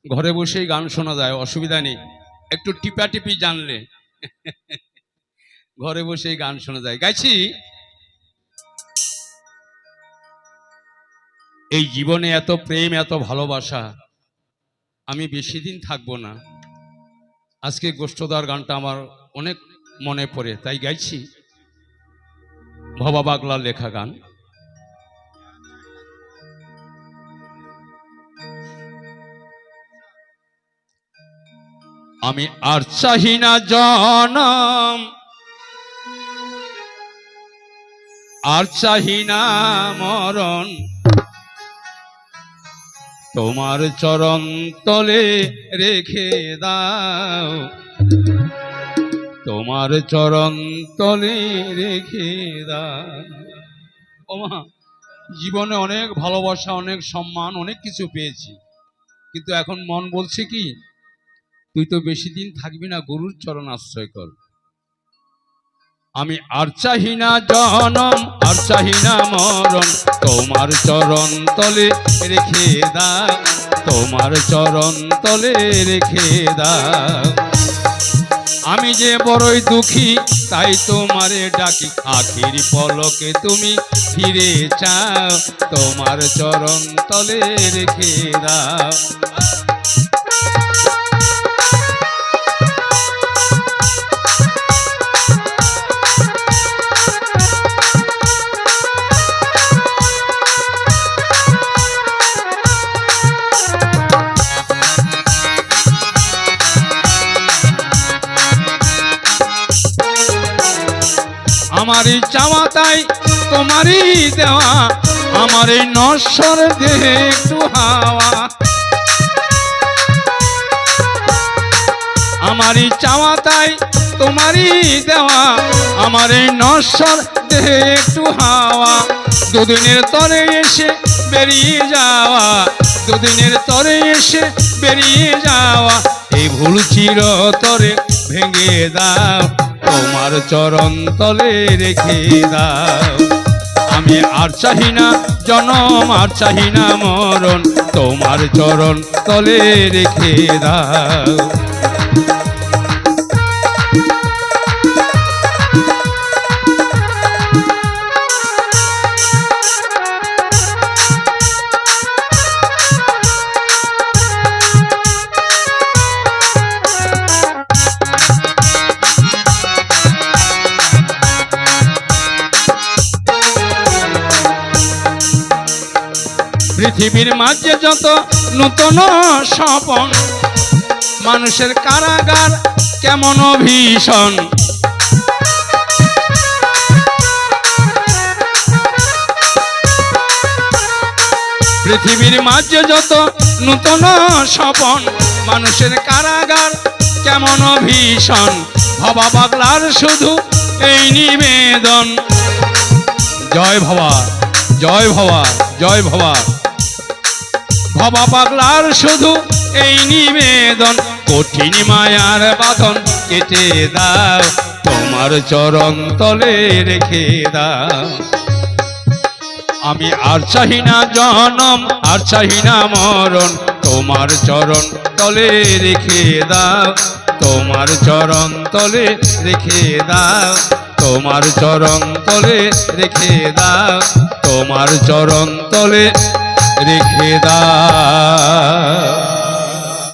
ঘরে বসেই গান শোনা যায়, অসুবিধা নেই। একটু টিপাটিপি জানলে ঘরে বসেই গান শোনা যায়। গাইছি, এই জীবনে এত প্রেম, এত ভালোবাসা, আমি বেশি দিন থাকবো না। আজকে গোষ্ঠদার গানটা আমার অনেক মনে পড়ে, তাই গাইছি। ভবা পাগলার লেখা গান। আমি আর চাহি না জনম, আর চাহি না মরণ, তোমার চরণ তলে রেখে দাও, তোমার চরণ তলে রেখে দাও। ওমা, জীবনে অনেক ভালোবাসা, অনেক সম্মান, অনেক কিছু পেয়েছি, কিন্তু এখন মন বলছে কি, তুই তো বেশি দিন থাকবি না, গুরুর চরণ আশ্রয় কর। আমি আর চাহি না জনম, আর চাহি না মরণ, তোমার চরণ তলে রেখে দাও, তোমার চরণ তলে রেখে দাও। আমি যে বড়ই দুঃখী, তাই তোমারে ডাকি, আখির পলকে তুমি ফিরে চাও, তোমার চরণ তলে রেখে দাও। আমারই চাওয়া তাই তোমারই দেওয়া, আমার এই নশ্বর দেহে একটু হাওয়া। আমারই চাওয়া তাই তোমারই দেওয়া, আমার এই নশ্বর দেহে একটু হাওয়া। দুদিনের তরে এসে বেরিয়ে যাওয়া, দুদিনের তরে এসে বেরিয়ে যাওয়া, এই ভুল চিরতরে ভেঙে দাও, তোমার চরণ তলে রেখে দাও। আমি আর চাহি না জনম, আর চাহি না মরণ, তোমার চরণ তলে রেখে দাও। পৃথিবীর মাঝে যত নূতন স্বপন, মানুষের কারাগার কেমন ভীষণ। পৃথিবীর মাঝে যত নূতন স্বপন, মানুষের কারাগার কেমন ভীষণ। ভবা পাগলার শুধু এই নিবেদন, জয় ভবা, জয় ভবা, জয় ভবা। ভবা পাগলার শুধু এই নিবেদন, কঠিন মায়ার বাঁধন কেটে দাও, তোমার চরণ তলে রেখে দাও। আমি আর চাহি না জনম, আর চাহি না মরণ, তোমার চরণ তলে রেখে দাও, তোমার চরণ তলে রেখে দাও, তোমার চরণ তলে রেখে দাও, তোমার চরণ তলে রেখে দাও।